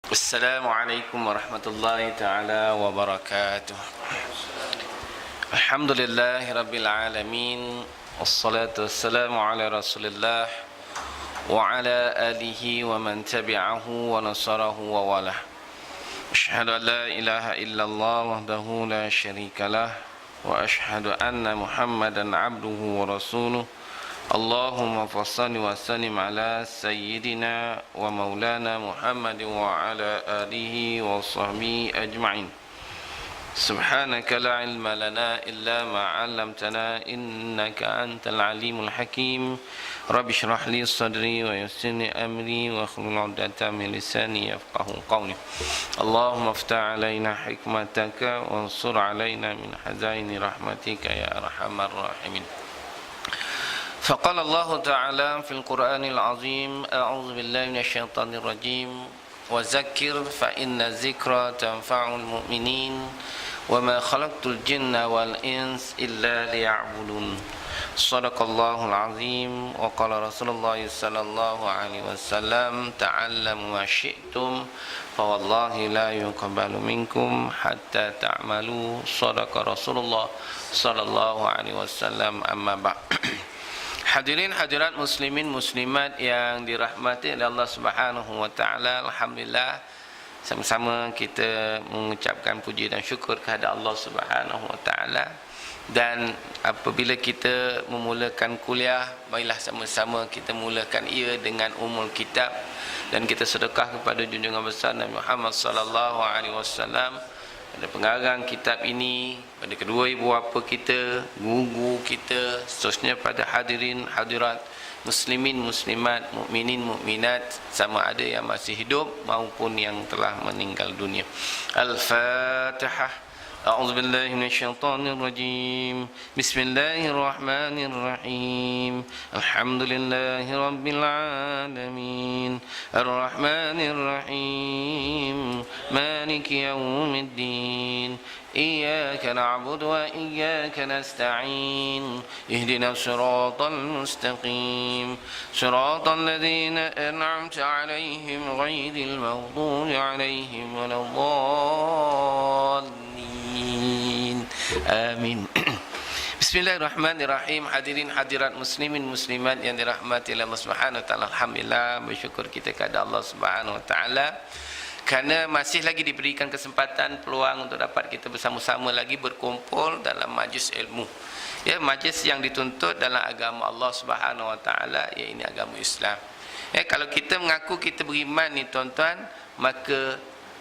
Assalamualaikum warahmatullahi ta'ala wabarakatuh. Alhamdulillahi rabbil alamin. Wassalatu wassalamu ala rasulillah wa ala alihi wa man tabi'ahu wa nasarahu wa walah. Ashhadu an la ilaha illallah wahdahu la syarika lah, wa ashhadu anna muhammadan abduhu wa rasuluh. Allahumma fassalli wa sallim ala sayyidina wa maulana Muhammad wa ala alihi wa sahbihi ajma'in. Subhanaka la ilma lana illa ma 'allamtana innaka antal alimul hakim. Rabbi shrah li sadri wa yassir li amri wa hlul 'uqdatam min lisani yafqahu qawli. Allahumma iftah 'alaina hikmataka wa ansur 'alaina min hazaini rahmatika ya arhamar rahimin. فقال الله تعالى في القرآن العظيم أعوذ بالله من الشيطان الرجيم وذكر فإن الذكرى تنفع المؤمنين وما خلقت الجن والإنس إلا ليعبدون صدق الله العظيم وقال رسول الله صلى الله عليه وسلم تعلموا ما شئتم فوالله لا يقبل منكم حتى تعملوا صدق رسول الله صلى الله عليه وسلم أما بعد. Hadirin hadirat muslimin muslimat yang dirahmati oleh Allah Subhanahu wa taala, alhamdulillah sama-sama kita mengucapkan puji dan syukur kepada Allah Subhanahu wa taala. Dan apabila kita memulakan kuliah, marilah sama-sama kita mulakan ia dengan umul kitab dan kita sedekah kepada junjungan besar Nabi Muhammad sallallahu alaihi wasallam, pada pengarang kitab ini, pada kedua ibu bapa kita, guru kita, seterusnya pada hadirin hadirat muslimin muslimat, mukminin mukminat, sama ada yang masih hidup maupun yang telah meninggal dunia. Al-Fatihah. أعوذ بالله من الشيطان الرجيم بسم الله الرحمن الرحيم الحمد لله رب العالمين الرحمن الرحيم مالك يوم الدين إياك نعبد وإياك نستعين اهدنا الصراط المستقيم صراط الذين أنعمت عليهم غير المغضوب عليهم ولا الضالين Amin. Bismillahirrahmanirrahim. Hadirin hadirat muslimin muslimat yang dirahmati oleh Allah Subhanahu wa taala, alhamdulillah bersyukur kita kepada Allah Subhanahu wa taala kerana masih lagi diberikan kesempatan peluang untuk dapat kita bersama-sama lagi berkumpul dalam majlis ilmu. Ya, majlis yang dituntut dalam agama Allah Subhanahu wa taala, iaitu ini agama Islam. Ya, kalau kita mengaku kita beriman ni tuan-tuan, maka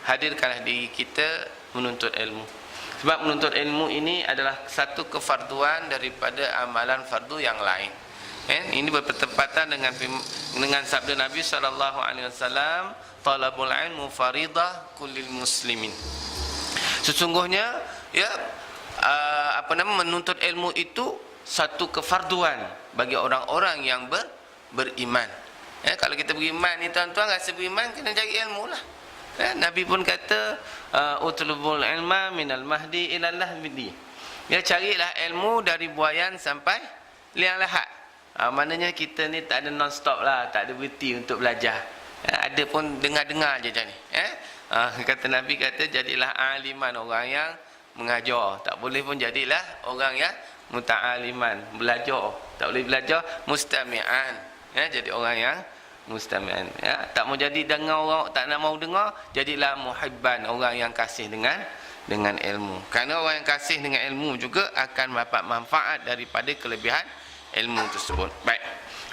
hadirkanlah diri kita menuntut ilmu. Sebab menuntut ilmu ini adalah satu kefarduan daripada amalan fardu yang lain. Ini bertepatan dengan sabda Nabi sallallahu alaihi wasallam, talabul ilmu faridah kullil muslimin. Sesungguhnya ya menuntut ilmu itu satu kefarduan bagi orang-orang yang beriman. Kalau kita beriman ni tuan-tuan, rasa beriman kena cari ilmu lah. Nabi pun kata utlubul ilma minal mahdi ilal lahdi. Ya, carilah ilmu dari buayan sampai liang lahat. Maknanya kita ni tak ada non stop lah, tak ada berhenti untuk belajar. Ada pun dengar-dengar je macam ni. Kata Nabi kata jadilah aliman, orang yang mengajar. Tak boleh pun jadilah orang yang muta'aliman, belajar. Tak boleh belajar mustami'an. Jadi orang yang mustami'an. Tak mau jadi dengar orang, tak nak mau dengar, jadilah muhibban, orang yang kasih dengan ilmu. Kerana orang yang kasih dengan ilmu juga akan dapat manfaat daripada kelebihan ilmu tersebut. Baik.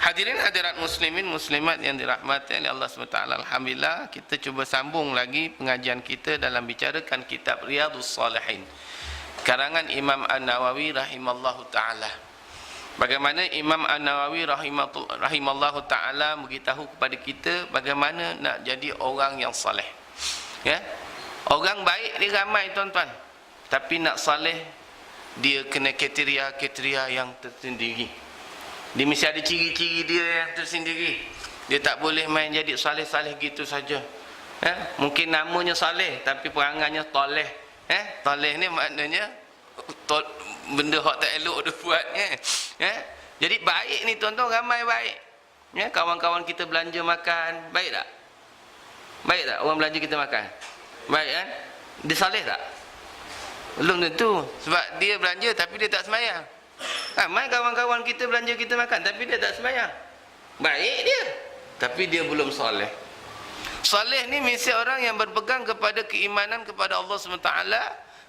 Hadirin hadirat muslimin muslimat yang dirahmati oleh Allah SWT, alhamdulillah kita cuba sambung lagi pengajian kita dalam bicarakan kitab Riyadhus Salihin karangan Imam An-Nawawi rahimallahu taala. Bagaimana Imam An-Nawawi rahimallahu ta'ala beritahu kepada kita bagaimana nak jadi orang yang saleh. Ya? Orang baik ni ramai tuan-tuan, tapi nak saleh dia kena kriteria yang tersendiri. Dia mesti ada ciri-ciri dia yang tersendiri. Dia tak boleh main jadi saleh-saleh gitu saja. Mungkin namanya saleh tapi perangannya toleh. Toleh ni maknanya benda hak tak elok dia buat. Jadi baik ni tuan-tuan, ramai baik. Kawan-kawan kita belanja makan, baik tak? Baik tak orang belanja kita makan? Baik kan? Dia soleh tak? Belum tentu. Sebab dia belanja tapi dia tak sembahyang. Ramai kawan-kawan kita belanja kita makan tapi dia tak sembahyang. Baik dia, tapi dia belum soleh. Soleh ni mesti orang yang berpegang kepada keimanan kepada Allah SWT.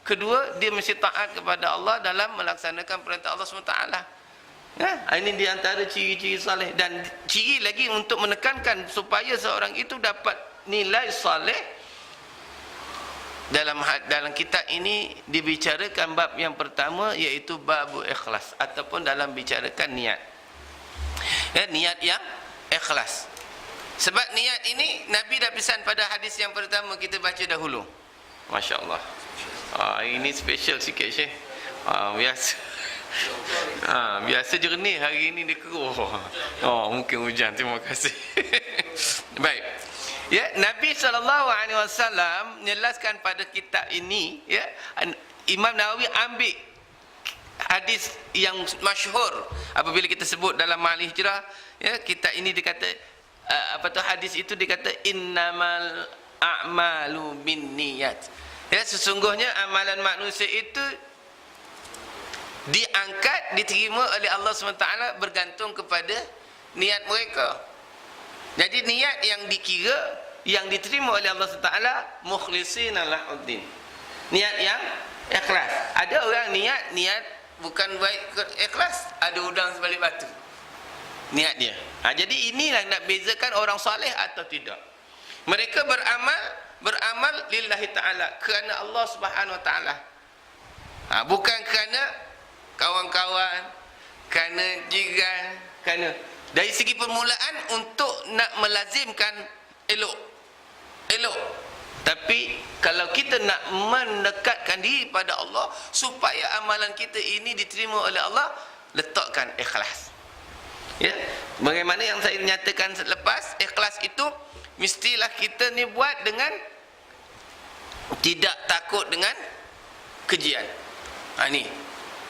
Kedua, dia mesti taat kepada Allah dalam melaksanakan perintah Allah SWT. Ini di antara ciri-ciri soleh. Dan ciri lagi untuk menekankan supaya seorang itu dapat nilai soleh. Dalam kitab ini dibicarakan bab yang pertama, iaitu bab ikhlas, ataupun dalam bicarakan niat. Niat yang ikhlas. Sebab niat ini Nabi dah pesan pada hadis yang pertama kita baca dahulu. Masya Allah. Ini special sikit Syekh. Biasa. Biasa jernih, hari ini dia keruh. Mungkin hujan. Terima kasih. Baik. Ya, Nabi SAW menjelaskan pada kitab ini, ya, Imam Nawawi ambil hadis yang masyhur apabila kita sebut dalam Ma'al Hijrah, ya, kitab ini dikata hadis itu dikata innamal a'malu binniyat. Ya, sesungguhnya amalan manusia itu diangkat, diterima oleh Allah SWT bergantung kepada niat mereka. Jadi niat yang dikira, yang diterima oleh Allah SWT, mukhlishina lahuddin. Niat yang ikhlas. Ada orang niat bukan baik ikhlas, ada udang sebalik batu. Niat dia. Jadi inilah nak bezakan orang soleh atau tidak. Mereka beramal lillahi ta'ala, kerana Allah Subhanahu Wa Ta'ala. Bukan kerana kawan-kawan, kerana jiran, kerana dari segi permulaan untuk nak melazimkan elok. Tapi kalau kita nak mendekatkan diri pada Allah supaya amalan kita ini diterima oleh Allah, letakkan ikhlas. Ya, bagaimana yang saya nyatakan selepas, ikhlas itu mestilah kita ni buat dengan tidak takut dengan kejian. Ni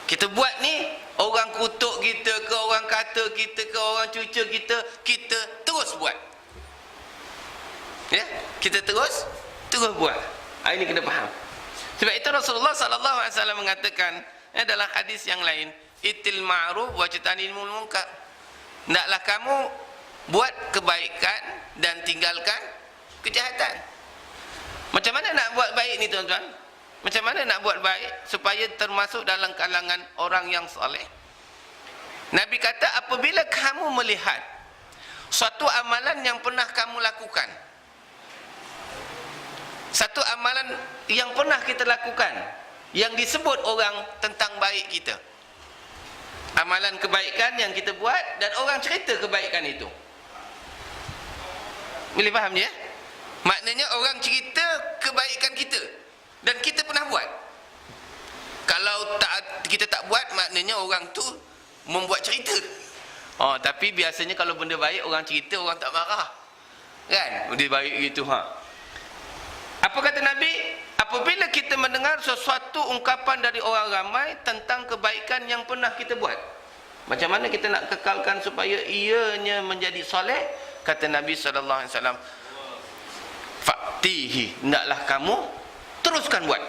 kita buat ni, orang kutuk kita ke, orang kata kita ke, orang cuca kita, kita terus buat. Ya, kita terus buat. Ini kena faham. Sebab itu Rasulullah SAW mengatakan dalam hadis yang lain, itil ma'ruf wajtanil munkar. Hendaklah kamu buat kebaikan dan tinggalkan kejahatan. Macam mana nak buat baik ni tuan-tuan? Macam mana nak buat baik supaya termasuk dalam kalangan orang yang soleh? Nabi kata, apabila kamu melihat suatu amalan yang pernah kamu lakukan, satu amalan yang pernah kita lakukan, yang disebut orang tentang baik kita, amalan kebaikan yang kita buat dan orang cerita kebaikan itu. Boleh faham dia? Maknanya orang cerita kebaikan kita dan kita pernah buat. Kalau kita tak buat, maknanya orang tu membuat cerita. Tapi biasanya kalau benda baik orang cerita, orang tak marah. Kan? Benda baik gitu. Apa kata Nabi? Apabila kita mendengar sesuatu ungkapan dari orang ramai tentang kebaikan yang pernah kita buat, macam mana kita nak kekalkan supaya ianya menjadi soleh? Kata Nabi SAW, faktihi, hendaklah kamu teruskan buat.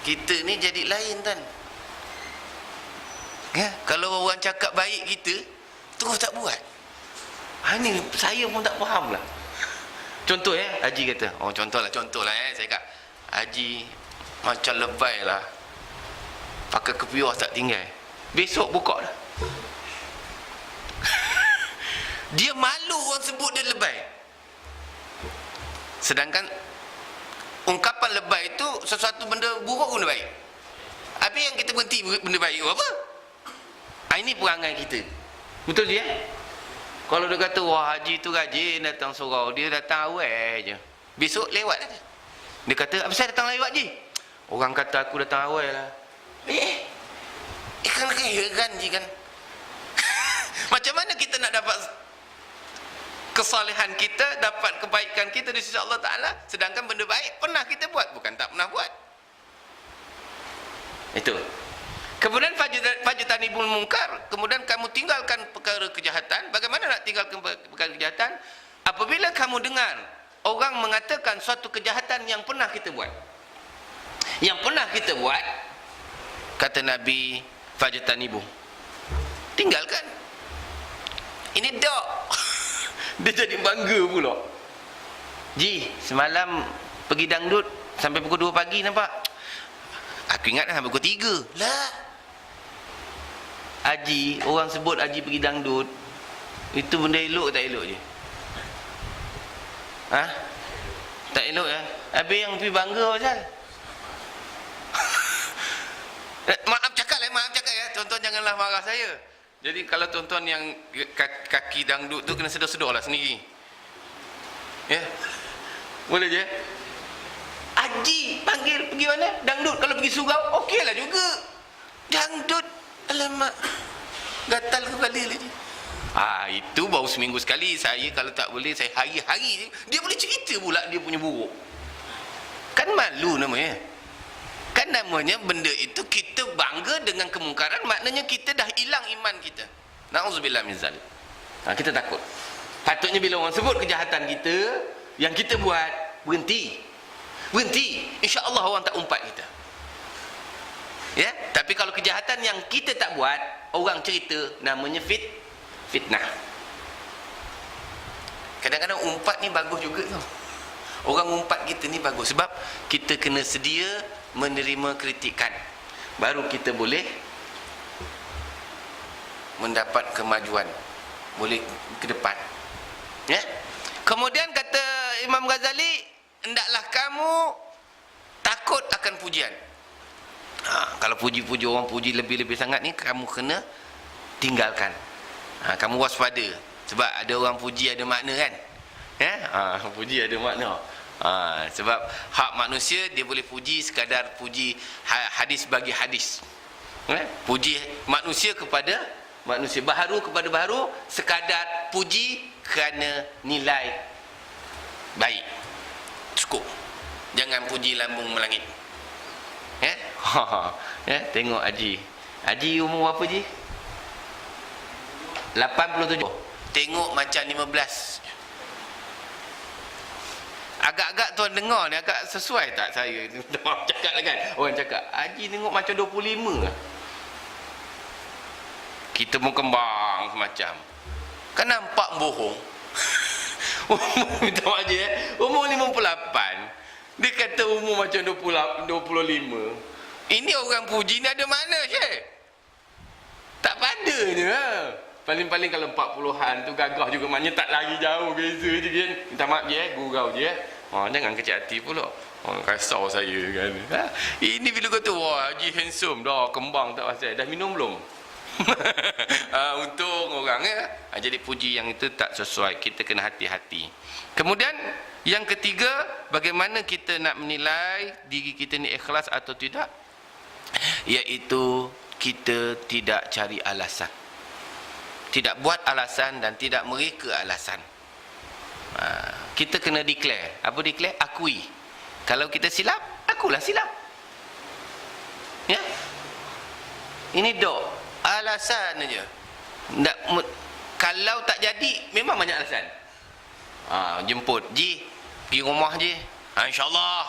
Kita ni jadi lain kan? Kalau orang cakap baik kita, terus tak buat. Ini saya pun tak faham lah. Contoh Haji kata, contoh lah saya kata, Haji macam lebay lah, pakai kepiah tak tinggal, besok buka dah. Dia malu orang sebut dia lebay. Sedangkan ungkapan lebay itu sesuatu benda buruk, benda baik. Habis yang kita berhenti benda baik apa? Ini perangai kita. Betul dia? Kalau dia kata, wah Haji tu rajin datang surau, dia datang awal je, besok lewat aja. Dia kata, apa saya datang lewat je? Orang kata aku datang awal lah. Kan heran je kan. Macam mana kita nak dapat kesalehan kita, dapat kebaikan kita di sisi Allah Ta'ala, sedangkan benda baik pernah kita buat, bukan tak pernah buat. Itu. Kemudian fajtanibul munkar, kemudian kamu tinggalkan perkara kejahatan. Bagaimana nak tinggalkan perkara kejahatan? Apabila kamu dengar orang mengatakan suatu kejahatan yang pernah kita buat, kata Nabi, fajtanibu, tinggalkan. Ini dok. Dia jadi bangga pula. Ji, semalam pergi dangdut sampai pukul 2 pagi nampak? Aku ingat sampai pukul 3. Lah. Haji, orang sebut Haji pergi dangdut. Itu benda elok tak elok je? Ha? Tak elok ya? Habis yang pergi bangga pasal? Maaf cakap ya. Tuan-tuan janganlah marah saya. Jadi kalau tuan-tuan yang kaki dangdut tu kena sedar-sedar lah sendiri. Ya? Boleh je? Haji panggil pergi mana? Dangdut. Kalau pergi surau, okey lah juga. Dangdut, alamak, gatal kepala lagi. Itu baru seminggu sekali. Saya kalau tak boleh, saya hari-hari dia boleh cerita pula dia punya buruk. Kan malu namanya. Kan namanya benda itu kita bangga dengan kemungkaran, maknanya kita dah hilang iman kita. Na'udzubillah min zalik. Kita takut. Patutnya bila orang sebut kejahatan kita yang kita buat, berhenti. Insya-Allah orang tak umpat kita. Ya, tapi kalau kejahatan yang kita tak buat, orang cerita, namanya fitnah. Kadang-kadang umpat ni bagus juga tau. Orang umpat kita ni bagus sebab kita kena sedia menerima kritikan. Baru kita boleh mendapat kemajuan, boleh ke depan. Ya. Kemudian kata Imam Ghazali, hendaklah kamu takut akan pujian. Kalau puji-puji orang puji lebih-lebih sangat ni, kamu kena tinggalkan. Kamu waspada. Sebab ada orang puji ada makna kan? Ya? Puji ada makna. Sebab hak manusia dia boleh puji sekadar puji hadis bagi hadis. Puji manusia kepada manusia, baharu kepada baharu, sekadar puji kerana nilai baik. Cukup. Jangan puji lambung melangit. Ya? Ya, tengok Haji. Haji umur berapa Ji? 87. Tengok macam 15. Agak-agak tuan dengar ni agak sesuai tak saya? Cakap lah kan. Orang cakap Haji tengok macam 25 lah. Kita pun kembang semacam. Kan nampak bohong. Minta maaf je umur 58. Dia kata umur macam 25. Ini orang puji ni ada mana Syekh? Tak padanya. Paling-paling kalau 40-an tu gagah juga, maknanya tak lari jauh, beza je kan. Minta maaf je gurau je. Jangan kecil hati pula. Kasar saya kan. Ini bila kata wah Haji handsome dah, kembang tak pasal. Dah minum belum? Untung orang ya. Jadi puji yang itu tak sesuai. Kita kena hati-hati. Kemudian yang ketiga, bagaimana kita nak menilai diri kita ni ikhlas atau tidak? Iaitu kita tidak cari alasan. Tidak buat alasan dan tidak mereka alasan. Kita kena declare. Apa declare? Akui. Kalau kita silap, akulah silap. Ya? Ini dok. Alasan aja. Kalau tak jadi, memang banyak alasan. Jemput. Ji, pergi rumah je. InsyaAllah.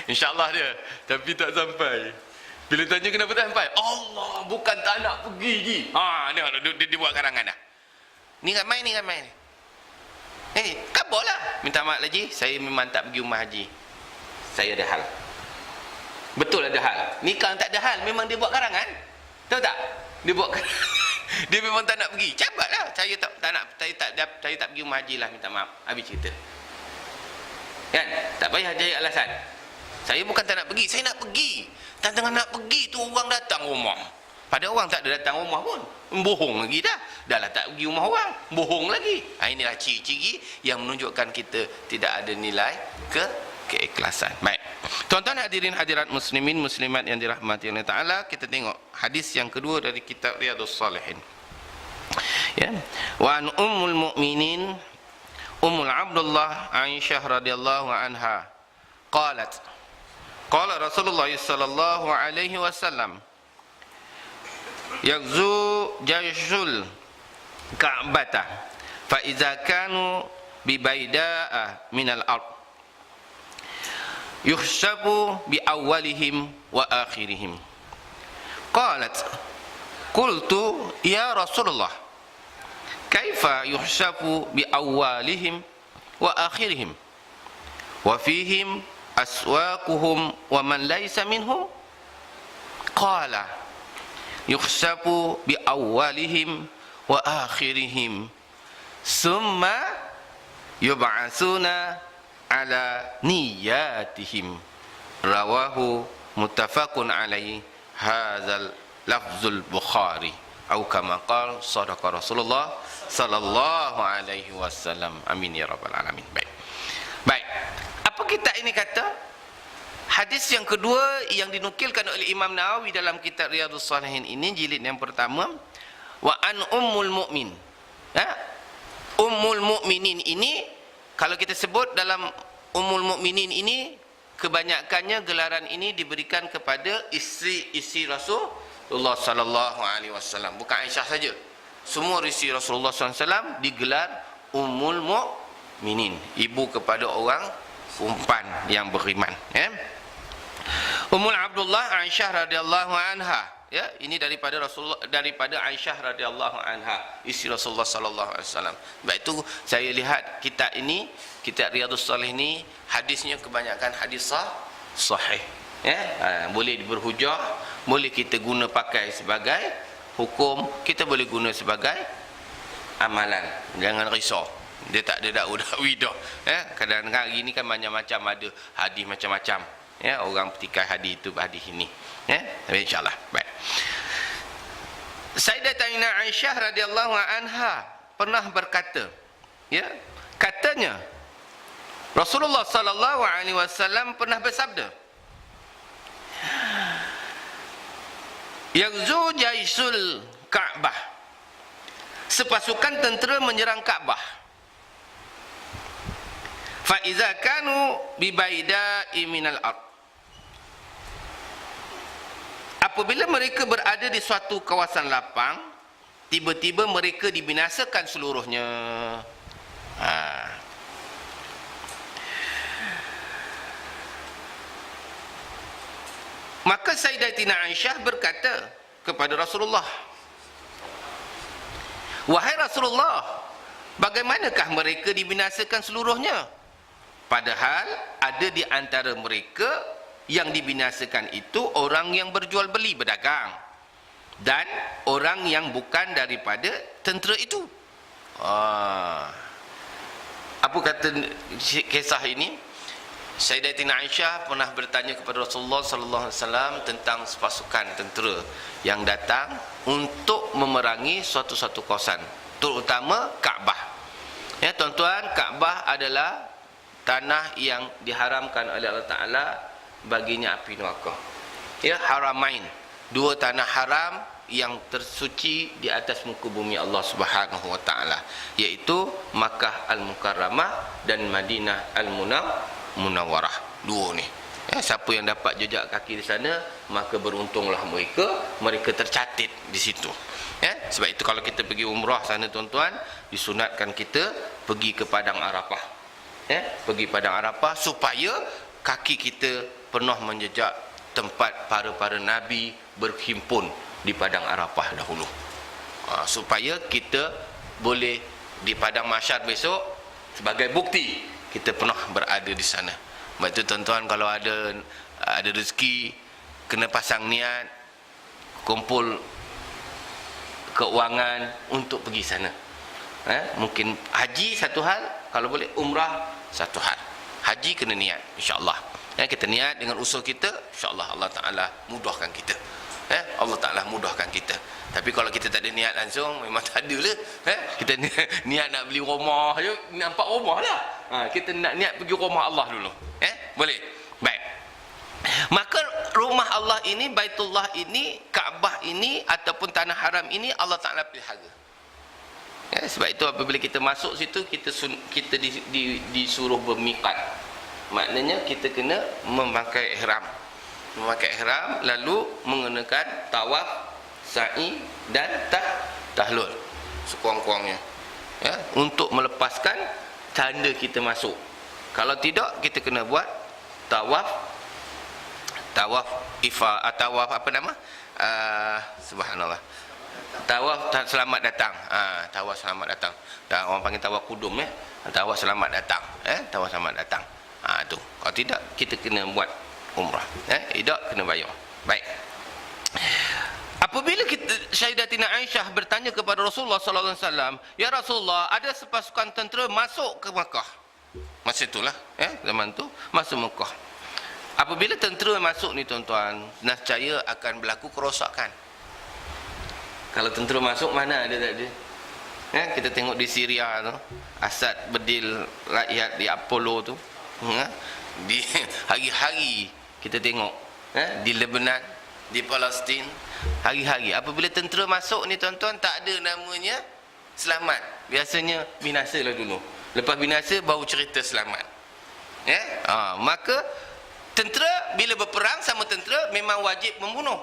InsyaAllah dia. Tapi tak sampai. Bila tanya kenapa tak sampai? Allah, bukan tak nak pergi Ji. Dia buat karangan dah. Ni ramai ni. Kabarlah. Minta maaf lagi, saya memang tak pergi rumah Haji. Saya ada hal. Betul ada hal. Ni kalau tak ada hal, memang dia buat karangan. Tahu tak? Dia buat karangan. Dia memang tak nak pergi. Cabatlah. Saya tak pergi rumah Haji lah, minta maaf. Habis cerita. Kan? Tak payah cari alasan. Saya bukan tak nak pergi, saya nak pergi. Tengah nak pergi tu orang datang rumah. Pada orang tak ada datang rumah pun. Bohong lagi dah. Dah lah tak pergi rumah orang. Bohong lagi. Inilah ciri-ciri yang menunjukkan kita tidak ada nilai keikhlasan. Baik. Tuan-tuan hadirin hadirat muslimin muslimat yang dirahmati Allah Ta'ala, kita tengok hadis yang kedua dari kitab Riyadhus Shalihin. Ya. Wa an ummul mu'minin Ummul Abdullah Aisyah radhiyallahu anha qalat qala Rasulullah sallallahu alaihi wasallam yaghzu jayshul ka'bata fa idza kanu bi baida'a minal ard yuhsabu bi awwalihim wa akhirihim. Qalat qultu ya Rasulullah kaifa yuhsabu bi awwalihim wa akhirihim wa fihim aswaquhum wa man laysa minhum? Qala yuhsabu bi awwalihim wa akhirihim summa yub'atsuna ala niyatihim. Rawahu muttafaqun alaihi hadzal lafzul Bukhari atau kama qala sadaqa Rasulullah sallallahu alaihi wasallam. Amin ya rabbal alamin. Baik. Apa kita ini kata? Hadis yang kedua yang dinukilkan oleh Imam Nawawi dalam kitab Riyadhus Shalihin ini jilid yang pertama, wa an ummul mukmin. Ummul mukminin ini, kalau kita sebut dalam ummul mukminin ini, kebanyakannya gelaran ini diberikan kepada isteri-isteri Rasulullah sallallahu alaihi wasallam, bukan Aisyah saja. Semua isteri Rasulullah sallallahu alaihi wasallam digelar ummul mukminin, ibu kepada orang perempuan yang beriman, ya. Ummul Abdullah Aisyah radhiyallahu anha, ya, ini daripada Rasulullah, daripada Aisyah radhiyallahu anha, isteri Rasulullah sallallahu alaihi wasallam. Baik, itu saya lihat kitab ini, kitab Riyadhus Shalihin ini, hadisnya kebanyakan hadis sahih, ya. Boleh berhujah, boleh kita guna pakai sebagai hukum, kita boleh guna sebagai amalan. Jangan risau, dia tak ada dakwa dah, ya. Kadang-kadang hari ni kan banyak macam, ada hadis macam-macam, ya, orang petikai hadis itu, hadis ini, ya. Tapi insyaallah baik. Sayyidatina Aisyah radhiyallahu anha pernah berkata, ya, katanya Rasulullah sallallahu alaihi wasallam pernah bersabda, yaghzu jaisul Ka'bah, sepasukan tentera menyerang Ka'bah, fa iza kanu bi baida'i minal ard, apabila mereka berada di suatu kawasan lapang, tiba-tiba mereka dibinasakan seluruhnya. Maka Sayyidatina Aisyah berkata kepada Rasulullah, wahai Rasulullah, bagaimanakah mereka dibinasakan seluruhnya? Padahal ada di antara mereka yang dibinasakan itu orang yang berjual beli, berdagang, dan orang yang bukan daripada tentera itu. Apa kata kisah ini? Sayyidatina Aisyah pernah bertanya kepada Rasulullah sallallahu alaihi wasallam tentang pasukan tentera yang datang untuk memerangi suatu kawasan, terutama Kaabah. Ya, tuan-tuan, Kaabah adalah tanah yang diharamkan oleh Allah Taala baginya api neraka. Ya, haramain, dua tanah haram yang tersuci di atas muka bumi Allah Subhanahu wa taala, iaitu Makkah Al-Mukarramah dan Madinah Al-Munawwarah. Dua ni, ya, siapa yang dapat jejak kaki di sana, maka beruntunglah mereka tercatat di situ, ya. Sebab itu kalau kita pergi umrah sana, tuan-tuan, disunatkan kita pergi ke padang Arafah, ya, pergi padang Arafah supaya kaki kita pernah menjejak tempat para nabi berhimpun di padang Arafah dahulu, supaya kita boleh di padang mahsyar besok sebagai bukti kita pernah berada di sana. Sebab itu tuan-tuan, kalau ada rezeki, kena pasang niat, kumpul keuangan untuk pergi sana. Mungkin haji satu hal, kalau boleh umrah satu hal. Haji kena niat, insya-Allah. Kita niat dengan usaha kita, insya-Allah Allah Taala mudahkan kita. Allah Ta'ala mudahkan kita. Tapi kalau kita tak ada niat langsung, memang tak ada lah. Kita niat nak beli rumah je, nampak rumah lah. Kita nak niat pergi rumah Allah dulu. Boleh? Baik. Maka rumah Allah ini, Baitullah ini, Kaabah ini, ataupun tanah haram ini, Allah Ta'ala pelihara. Sebab itu apabila kita masuk situ, kita disuruh bermiqat. Maknanya kita kena memakai ihram, lalu mengenakan tawaf sa'i dan tahlul sekurang-kurangnya, ya, untuk melepaskan tanda kita masuk. Kalau tidak, kita kena buat tawaf tawaf apa nama? Subhanallah. Tawaf selamat datang. Tawaf selamat datang. Orang panggil tawaf kudum, ya. Tawaf selamat datang, tawaf selamat datang. Tu. Kalau tidak, kita kena buat umrah. Tidak, kena bayar. Baik. Apabila Sayyidatina Aisyah bertanya kepada Rasulullah sallallahu alaihi wasallam, "Ya Rasulullah, ada sepasukan tentera masuk ke Makkah." Masa itulah, zaman tu masuk Makkah. Apabila tentera masuk ni tuan-tuan, nescaya akan berlaku kerosakan. Kalau tentera masuk, mana ada tak ada? Kita tengok di Syria tu, Asad bedil rakyat di Apollo tu. Di hari-hari kita tengok, di Lebanon, di Palestin, hari-hari. Apabila tentera masuk ni tuan-tuan, tak ada namanya selamat. Biasanya binasa lah dulu. Lepas binasa baru cerita selamat. Maka tentera bila berperang sama tentera memang wajib membunuh.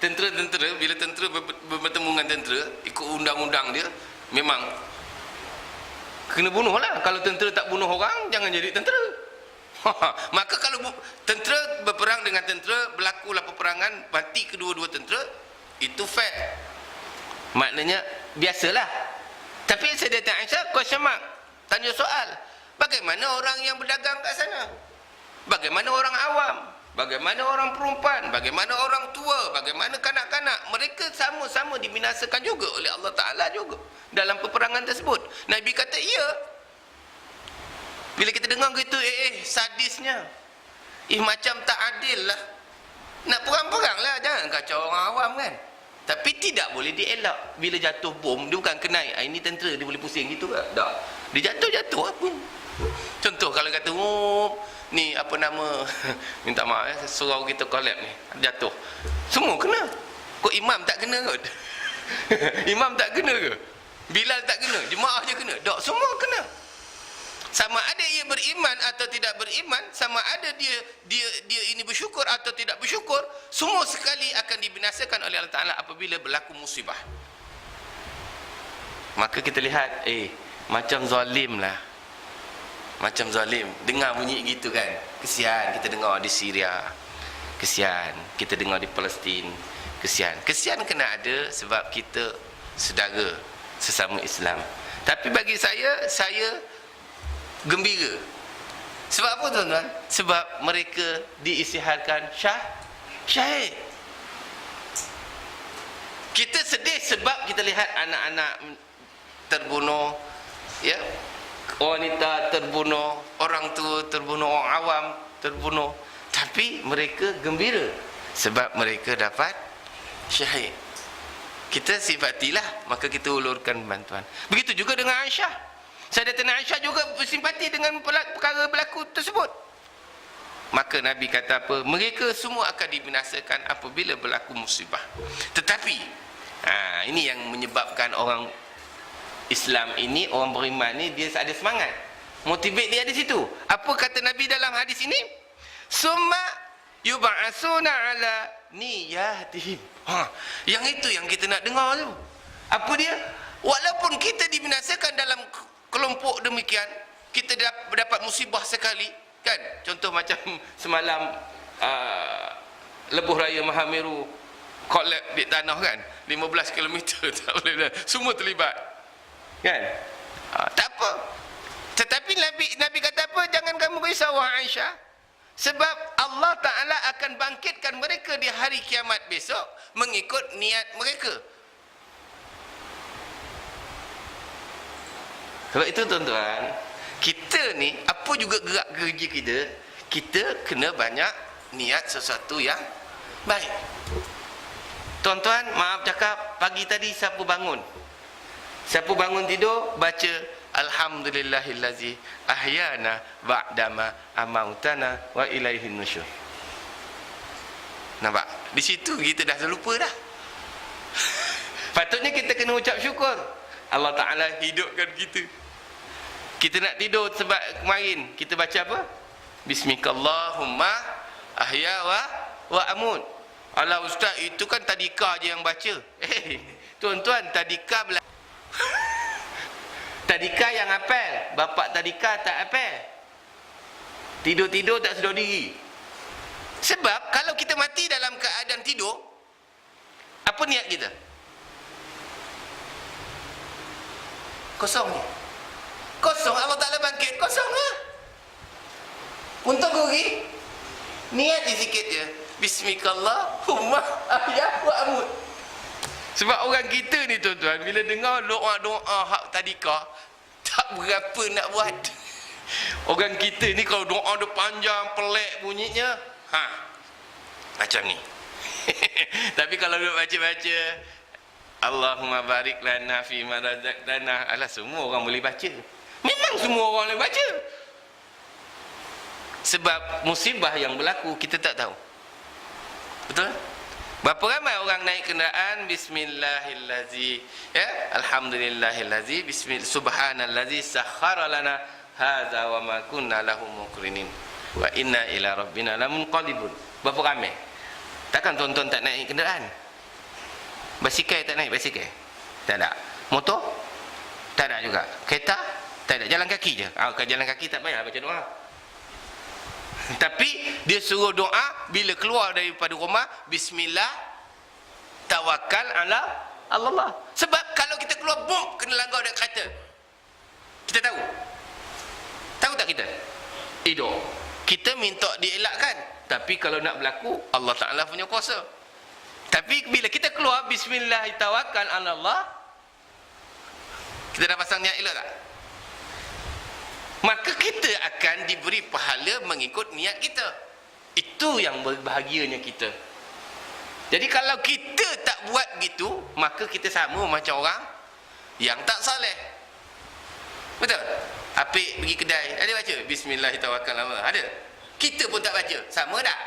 Tentera bila tentera bertemu dengan tentera ikut undang-undang dia, memang kena bunuh lah. Kalau tentera tak bunuh orang, jangan jadi tentera. Maka kalau tentera berperang dengan tentera, berlakulah peperangan, mati kedua-dua tentera, itu fair. Maknanya biasalah. Tapi Sayyidatina Aisyah question mark, tanya soal, bagaimana orang yang berdagang kat sana? Bagaimana orang awam? Bagaimana orang perempuan? Bagaimana orang tua? Bagaimana kanak-kanak? Mereka sama-sama dibinasakan juga oleh Allah Ta'ala juga dalam peperangan tersebut. Nabi kata, ya. Bila kita dengar gitu, sadisnya. Macam tak adil lah. Nak perang-perang lah, jangan kacau orang awam kan. Tapi tidak boleh dielak. Bila jatuh bom, dia bukan kenai. Ini tentera, dia boleh pusing gitu ke? Tak. Dia jatuh-jatuh apa? Contoh kalau kata, ni apa nama, minta maaf, surau kita collab ni, jatuh. Semua kena. Kok imam tak kena kot? Imam tak kena ke? Bilal tak kena? Jemaah je kena? Tak, semua kena. Sama ada ia beriman atau tidak beriman, sama ada dia ini bersyukur atau tidak bersyukur, semua sekali akan dibinasakan oleh Allah Ta'ala apabila berlaku musibah. Maka kita lihat, macam zalim lah. Macam zalim. Dengar bunyi gitu kan. Kesian kita dengar di Syria. Kesian kita dengar di Palestin. Kesian. Kesian kena ada sebab kita saudara sesama Islam. Tapi bagi saya gembira. Sebab apa tuan-tuan? Sebab mereka diisytiharkan syahid. Kita sedih sebab kita lihat anak-anak terbunuh, ya, wanita terbunuh, orang tua terbunuh, orang awam terbunuh. Tapi mereka gembira sebab mereka dapat syahid. Kita simpatilah, maka kita ulurkan bantuan. Begitu juga dengan Aisyah. Sayyidatina Aisyah juga bersimpati dengan perkara berlaku tersebut. Maka Nabi kata apa? Mereka semua akan dibinasakan apabila berlaku musibah. Tetapi ini yang menyebabkan orang Islam ini, orang beriman ni, dia ada semangat. Motivate dia di situ. Apa kata Nabi dalam hadis ini? Summa yub'asuna ala niyatihim. Yang itu yang kita nak dengar tu. Apa dia? Walaupun kita dibinasakan dalam kelompok demikian, kita dapat musibah sekali, kan? Contoh macam semalam lebuh raya Mahameru collab di tanah kan, 15 km tak boleh, semua terlibat, kan? Tak apa. Tetapi Nabi kata apa? Jangan kamu risau Aisyah, sebab Allah Ta'ala akan bangkitkan mereka di hari kiamat besok mengikut niat mereka. Sebab itu tuan-tuan, kita ni apa juga gerak kerja kita kena banyak niat sesuatu yang baik. Tuan-tuan, maaf cakap, pagi tadi siapa bangun? Siapa bangun tidur baca Alhamdulillahillazi ahyana ba'dama amautana wa ilaihin nusyur. Nampak? Di situ kita dah terlupa dah. Patutnya kita kena ucap syukur. Allah Ta'ala hidupkan kita. Kita nak tidur sebab kemarin kita baca apa? Bismikallahumma ahya wa amut. Alah ustaz, itu kan tadika je yang baca. Tuan-tuan, tadika tadika yang hafal, bapak tadika tak hafal. Tidur-tidur tak sedar diri. Sebab kalau kita mati dalam keadaan tidur, apa niat kita? Kosong ni. Kosong, Allah Ta'ala bangkit, kosong lah. Untung rugi. Niat je sikit je. Bismillahumma ahya wa amut. Sebab orang kita ni tuan-tuan, bila dengar doa-doa hak tadika, tak berapa nak buat. Orang kita ni kalau doa dia panjang, pelik bunyinya, macam ni. Tapi kalau duduk baca-baca, Allahumma barik lana fi ma razaqtana, alah, semua orang boleh baca. Memang semua orang boleh baca. Sebab musibah yang berlaku kita tak tahu. Betul? Berapa ramai orang naik kenderaan, bismillahillazi, ya, alhamdulillahillazi, subhanallazi sakhkhara lana hadza wa ma kunna lahu muqrinin wa inna ila rabbina lamunqalibun. Berapa ramai? Takkan tuan-tuan tak naik kenderaan? Basikal tak naik basikal? Tak ada. Motor? Tak ada juga. Kereta? Tak ada. Jalan kaki je. Kalau jalan kaki tak payah baca doa. Tapi dia suruh doa bila keluar daripada rumah, bismillah, tawakal ala Allah. Sebab kalau kita keluar, bom, kena langgar dekat kereta. Kita tahu? Tahu tak kita? Hidup. Kita minta dielakkan. Tapi kalau nak berlaku, Allah Ta'ala punya kuasa. Tapi bila kita keluar, bismillah, tawakal ala Allah, kita dah pasang niat elok tak? Maka kita akan diberi pahala mengikut niat kita. Itu yang berbahagianya kita. Jadi kalau kita tak buat gitu, maka kita sama macam orang yang tak soleh. Betul? Apik pergi kedai, ada baca bismillahirrahmanirrahim? Ada? Kita pun tak baca. Sama tak?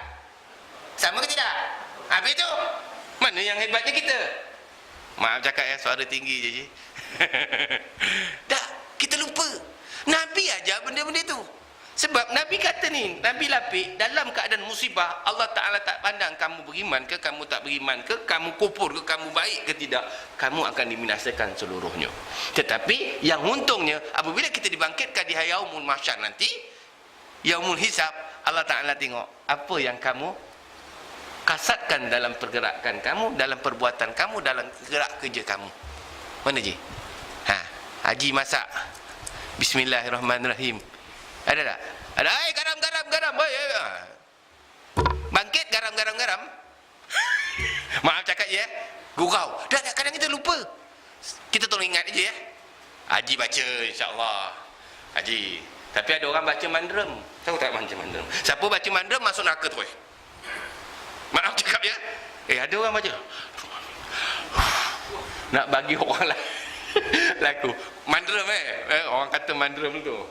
Sama ke tidak? Habis tu, mana yang hebatnya kita? Maaf cakap ya, suara tinggi je. Tak, kita lupa. Nabi aja benda-benda tu. Sebab Nabi kata ni, Nabi lapik dalam keadaan musibah, Allah Ta'ala tak pandang kamu beriman ke, kamu tak beriman ke, kamu kufur ke, kamu baik ke tidak, kamu akan dibinasakan seluruhnya. Tetapi yang untungnya, apabila kita dibangkitkan di yaumul mahsyar nanti, yaumul hisab, Allah Ta'ala tengok apa yang kamu kasatkan dalam pergerakan kamu, dalam perbuatan kamu, dalam gerak kerja kamu. Mana Ji? Haji masak, bismillahirrahmanirrahim. Ada tak? Ada. Garam. Bangkit garam. Maaf cakap je, gurau. Dah, kadang kita lupa. Kita tolong ingat je ya. Haji baca insya-Allah. Haji. Tapi ada orang baca mandrem. Tahu tak baca mandrem? Siapa baca mandrem masuk neraka terus. Maaf cakap ya. Ada orang baca. Nak bagi orang lain laku. Mandrem orang kata mandrem tu.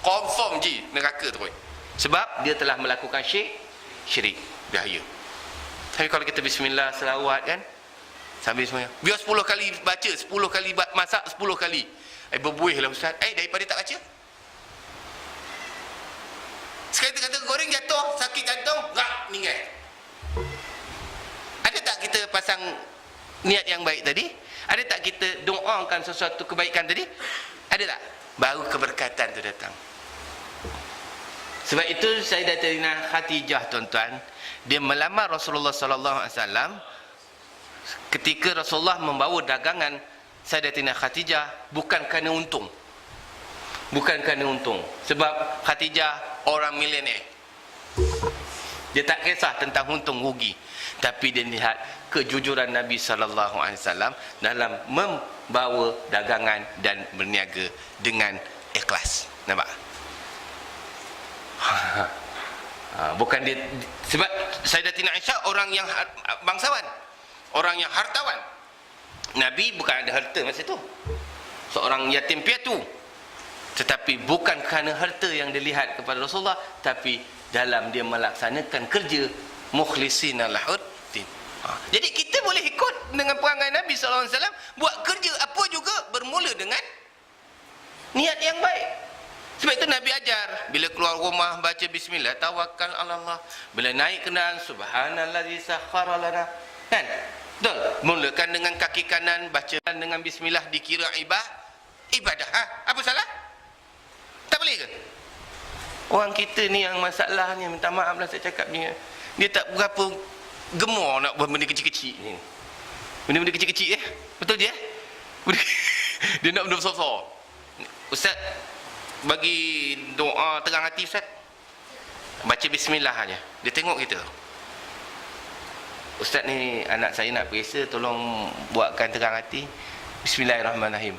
Confirm je neraka terus. Sebab dia telah melakukan syirik. Bahaya. Tapi kalau kita bismillah selawat kan, sambil semuanya. Biar 10 kali baca, 10 kali masak, 10 kali. Berbuih lah ustaz. Daripada tak baca. Sekali kata goreng jatuh, sakit jantung, meninggal. Ada tak kita pasang niat yang baik tadi? Ada tak kita doakan sesuatu kebaikan tadi? Ada tak? Baru keberkatan tu datang. Sebab itu Sayyidatina Khadijah tuan-tuan, dia melamar Rasulullah sallallahu alaihi wasallam ketika Rasulullah membawa dagangan Sayyidatina Khadijah bukan kerana untung. Bukan kerana untung. Sebab Khadijah orang milioner. Dia tak kisah tentang untung rugi, tapi dia lihat kejujuran Nabi sallallahu alaihi wasallam dalam membawa dagangan dan berniaga dengan ikhlas. Nampak? Bukan dia, sebab Sayyidatina Aisyah orang yang bangsawan, orang yang hartawan. Nabi bukan ada harta masa itu, seorang yatim piatu. Tetapi bukan kerana harta yang dilihat kepada Rasulullah, tapi dalam dia melaksanakan kerja mukhlishina lahuddin. Jadi kita boleh ikut dengan perangai Nabi SAW, buat kerja apa juga bermula dengan niat yang baik. Sebab itu Nabi ajar, bila keluar rumah baca bismillah, tawakkal ala Allah. Bila naik kendaraan, subhanallazi sakhkhara lana. Kan? Betul. Mulakan dengan kaki kanan, baca dengan bismillah, dikira ibadah. Apa salah? Tak boleh ke? Orang kita ni yang masalahnya, minta maaf lah saya cakap ni, dia tak berapa gemar nak buat benda kecil-kecil ni. Benda-benda kecil-kecil betul je dia nak benda besar-besar. Ustaz bagi doa terang hati Ustaz, baca bismillah aja. Dia tengok kita, Ustaz ni anak saya nak periksa, tolong buatkan terang hati. Bismillahirrahmanirrahim.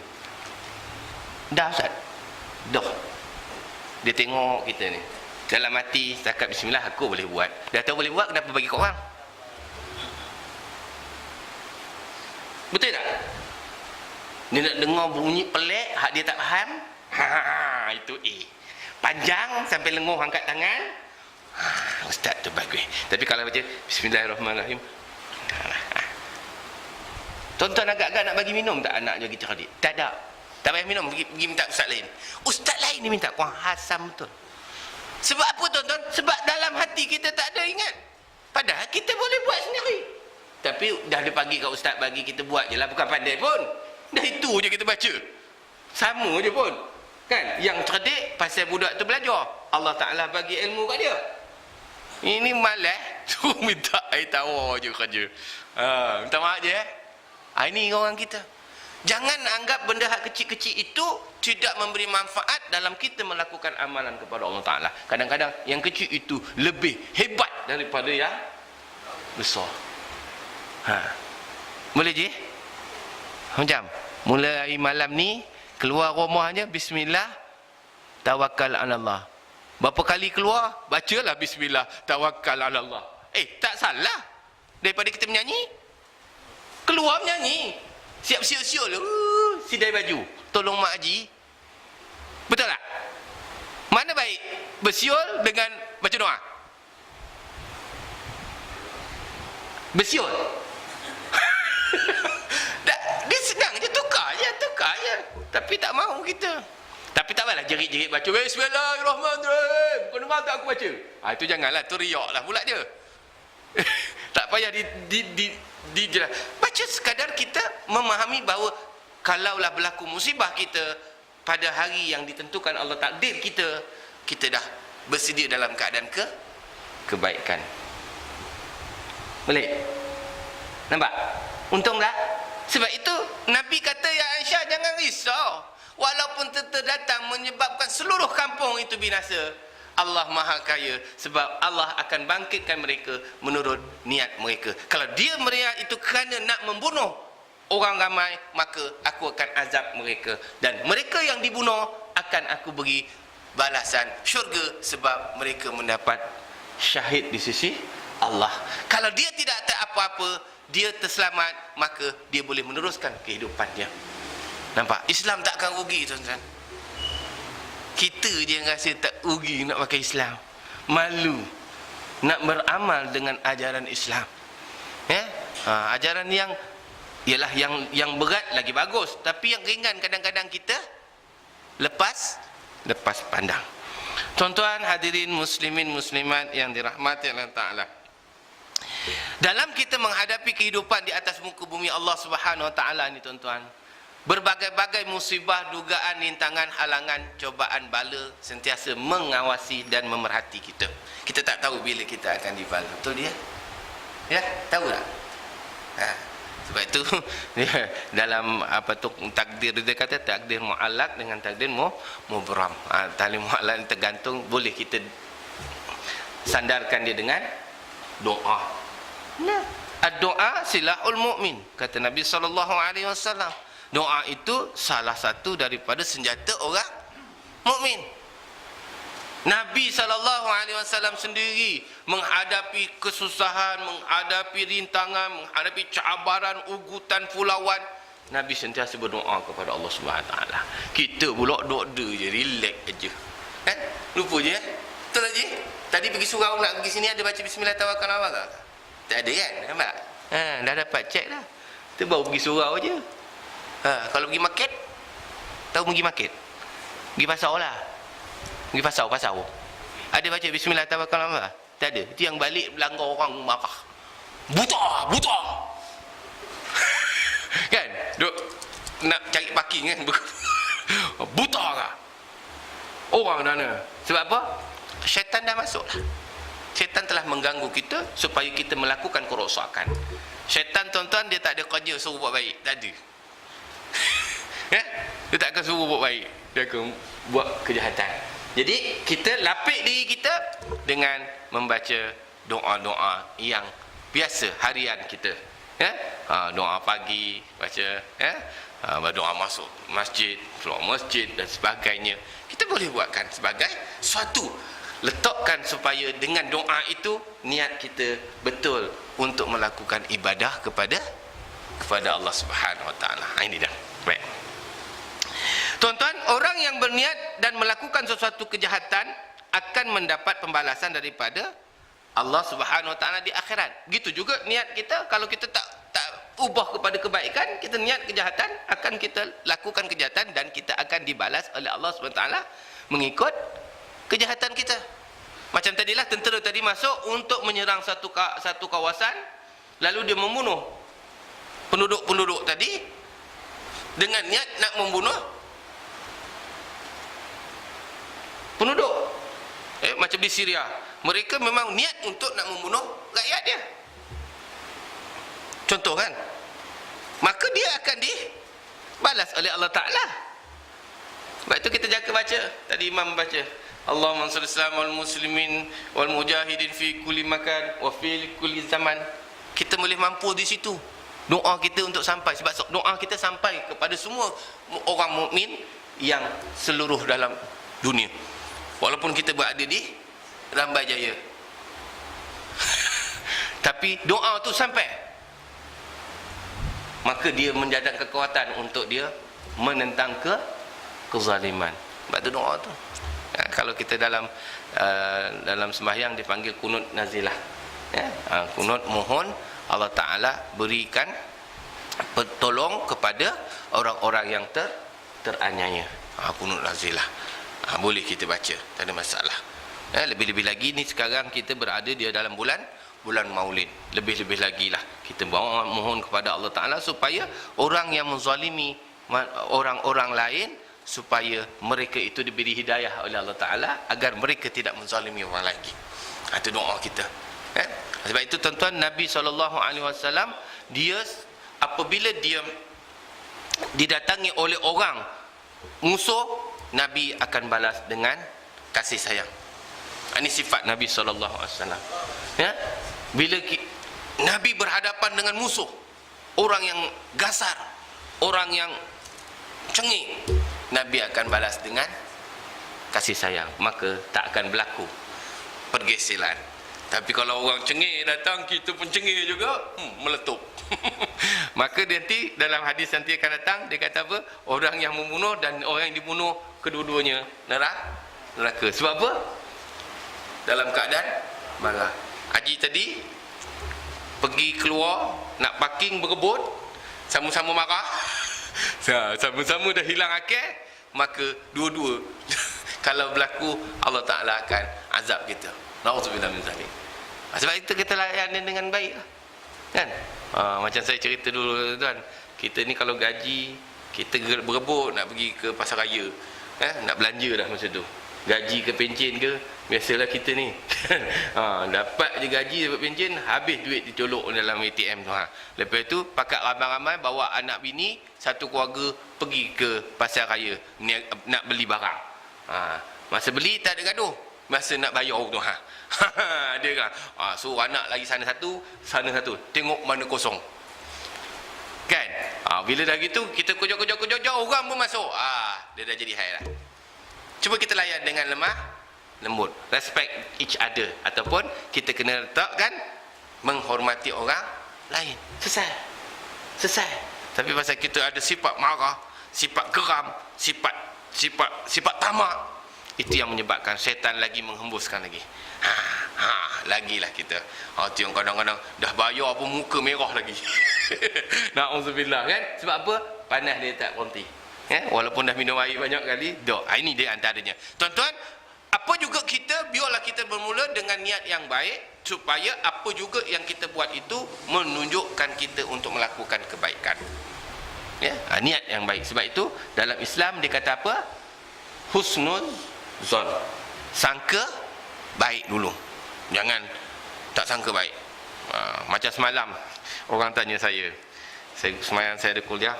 Dah Ustaz, dah. Dia tengok kita ni, dalam hati setakat bismillah aku boleh buat. Dah tahu boleh buat, kenapa bagi kat orang? Betul tak? Dia nak dengar bunyi pelik, hak dia tak faham. Itu panjang sampai lenguh angkat tangan. Ustaz tu bagus. Tapi kalau baca bismillahirrahmanirrahim, tuan-tuan agak-agak nak bagi minum tak anak jadi cerdik? Tak ada. Tak payah minum, pergi minta ustaz lain. Ustaz lain ni minta, kurang hasam betul. Sebab apa tuan-tuan? Sebab dalam hati kita tak ada ingat. Padahal kita boleh buat sendiri. Tapi dah dia pagi kat ustaz bagi, kita buat je lah. Bukan pandai pun. Dah itu je kita baca. Sama je pun. Kan? Yang cerdik pasal budak tu belajar. Allah Ta'ala bagi ilmu kat dia. Ini malas. Tu minta air tawar je kerja. Minta maaf je ini orang kita. Jangan anggap benda hak kecil-kecil itu tidak memberi manfaat dalam kita melakukan amalan kepada Allah Ta'ala. Kadang-kadang yang kecil itu lebih hebat daripada yang besar. Boleh je? Macam mula hari malam ni, keluar rumahnya bismillah, tawakkal ala Allah. Berapa kali keluar, bacalah bismillah, tawakkal ala Allah. Tak salah daripada kita menyanyi. Keluar menyanyi, siap siul-siul, sidai baju, tolong mak haji. Betul tak? Mana baik bersiul dengan baca doa? Bersiul dia senang je, tukar je. Tapi tak mahu kita. Tapi tak apalah, jerit-jerit baca bismillahirrahmanirrahim, kau dengar tak aku baca? Itu janganlah, tu riak lah pula dia. Tak payah baca sekadar kita memahami bahawa kalaulah berlaku musibah kita pada hari yang ditentukan Allah takdir kita dah bersedia dalam keadaan kebaikan. Boleh? Nampak? Untung tak? Sebab itu Nabi kata, ya Aisyah, jangan risau. Walaupun tentera datang menyebabkan seluruh kampung itu binasa, Allah Maha Kaya, sebab Allah akan bangkitkan mereka menurut niat mereka. Kalau mereka itu kerana nak membunuh orang ramai, maka aku akan azab mereka, dan mereka yang dibunuh akan aku beri balasan syurga sebab mereka mendapat syahid di sisi Allah. Kalau dia tidak ada apa-apa, dia terselamat, maka dia boleh meneruskan kehidupannya. Nampak? Islam tak akan rugi, tuan-tuan. Kita je yang rasa tak rugi nak pakai Islam. Malu nak beramal dengan ajaran Islam. Ajaran yang ialah yang berat lagi bagus, tapi yang ringan kadang-kadang kita lepas pandang. Tuan-tuan hadirin muslimin muslimat yang dirahmati Allah Ta'ala, dalam kita menghadapi kehidupan di atas muka bumi Allah Subhanahu Wa Ta'ala ni, tuan-tuan, berbagai-bagai musibah, dugaan, rintangan, halangan, cobaan, bala sentiasa mengawasi dan memerhati kita. Kita tak tahu bila kita akan dibala. Betul dia? Ya, tahu tak? Sebab itu dalam takdir, dia kata takdir mu'allaq dengan takdir mubram. Tali mu'allaq tergantung, boleh kita sandarkan dia dengan doa. Ad-doa silahul mu'min, kata Nabi SAW. Doa itu salah satu daripada senjata orang mukmin. Nabi SAW sendiri menghadapi kesusahan, menghadapi rintangan, menghadapi cabaran, ugutan, pulauan, Nabi sentiasa berdoa kepada Allah Subhanahu Taala. Kita pula doa je, relax aja. Kan? Lupa je. Betul tak je? Tadi pergi surau nak pergi sini ada baca bismillah tawakkal ala Allah. Tak ada kan? Nampak? Dah dapat cek dah. Kita baru pergi surau je. Kalau pergi market, tahu pergi market, pergi pasar lah, Pergi pasar. Ada baca bismillahirrahmanirrahim? Tak ada. Itu yang balik melanggar orang marah. Buta. Kan? Duk nak cari parking kan. Buta kah? Orang mana? Sebab apa? Syaitan dah masuk lah. Syaitan telah mengganggu kita supaya kita melakukan kerosakan. Syaitan tuan-tuan, dia tak ada kerja suruh buat baik. Tak ada. Dia tak akan suruh buat baik. Dia akan buat kejahatan. Jadi kita lapik diri kita dengan membaca doa-doa yang biasa harian kita. Doa pagi baca, doa masuk masjid, keluar masjid dan sebagainya. Kita boleh buatkan sebagai suatu, letakkan supaya dengan doa itu niat kita betul untuk melakukan ibadah kepada Allah Subhanahu Wa Taala. Ini dah. Baik. Tuan-tuan, orang yang berniat dan melakukan sesuatu kejahatan akan mendapat pembalasan daripada Allah Subhanahu Wa Taala di akhirat. Gitu juga niat kita, kalau kita tak ubah kepada kebaikan, kita niat kejahatan, akan kita lakukan kejahatan dan kita akan dibalas oleh Allah Subhanahu Wa Taala mengikut kejahatan kita. Macam tadilah tentera tadi masuk untuk menyerang satu kawasan, lalu dia membunuh penduduk-penduduk tadi dengan niat nak membunuh penduduk. Macam di Syria, mereka memang niat untuk nak membunuh rakyat dia. Contoh kan? Maka dia akan dibalas oleh Allah Ta'ala. Sebab itu kita jaga baca. Tadi imam baca, Allahumma salli wal muslimin wal mujahidin fi kulli makan wa fi kulli zaman. Kita boleh mampu di situ. Doa kita untuk sampai, sebab doa kita sampai kepada semua orang mukmin yang seluruh dalam dunia. Walaupun kita berada di Rambai Jaya. Tapi doa tu sampai. Maka dia menjadikan kekuatan untuk dia menentang kezaliman. Sebab tu doa tu. Kalau kita dalam sembahyang dipanggil kunut nazilah. Kunut mohon Allah Ta'ala berikan pertolong kepada orang-orang yang teraniaya. Kunut nazilah. Boleh kita baca, tak ada masalah. Lebih-lebih lagi ni sekarang kita berada di dalam bulan Maulid. Lebih-lebih lagi lah kita mohon kepada Allah Ta'ala supaya orang yang menzalimi orang-orang lain, supaya mereka itu diberi hidayah oleh Allah Ta'ala agar mereka tidak menzalimi orang lagi. Itu doa kita. Sebab itu tuan-tuan, Nabi SAW, dia apabila dia didatangi oleh orang musuh, Nabi akan balas dengan kasih sayang. Ini sifat Nabi SAW. Bila Nabi berhadapan dengan musuh, orang yang gasar, orang yang cengik, Nabi akan balas dengan kasih sayang. Maka tak akan berlaku pergeseran. Tapi kalau orang cengik datang, kita pun cengik juga, meletup. Maka nanti dalam hadis nanti akan datang, dia kata apa? Orang yang membunuh dan orang yang dibunuh, kedua-duanya neraka. Sebab apa? Dalam keadaan marah. Haji tadi pergi keluar nak parking, berebut, sama-sama marah. Sama-sama dah hilang akal, maka dua-dua kalau berlaku, Allah Ta'ala akan azab kita. Na'udzubillah min zalik. Sebab itu kita layan dengan baik kan? Macam saya cerita dulu tuan, kita ni kalau gaji, kita berebut nak pergi ke pasar raya, nak belanja dah masa tu, gaji ke pencen ke, biasalah kita ni dapat je gaji, dapat pencen, habis duit dicolok dalam ATM tu. Lepas tu pakat ramai-ramai bawa anak bini, satu keluarga pergi ke pasar raya nak beli barang. Masa beli tak ada gaduh, masa nak bayar tu dia kan suruh anak lagi sana satu, tengok mana kosong kan. Bila dah gitu kita kejap orang pun masuk, dia dah jadi hal lah. Cuba kita layan dengan lemah lembut, respect each other, ataupun kita kena letakkan menghormati orang lain. Selesai. Tapi pasal kita ada sifat marah, sifat geram, sifat tamak, itu yang menyebabkan syaitan lagi menghembuskan lagi. Lagilah kita. Tu yang kadang-kadang dah bayar apa muka merah lagi. Na'udzubillah kan? Sebab apa? Panas dia tak berhenti. Walaupun dah minum air banyak kali, ini dia antaranya. Tuan-tuan, Apa juga kita, biarlah kita bermula dengan niat yang baik, supaya apa juga yang kita buat itu menunjukkan kita untuk melakukan kebaikan. Ya, niat yang baik. Sebab itu dalam Islam dia kata apa? Husnul zon. Sangka baik dulu. Jangan tak sangka baik. Macam semalam orang tanya saya semalam saya ada kuliah.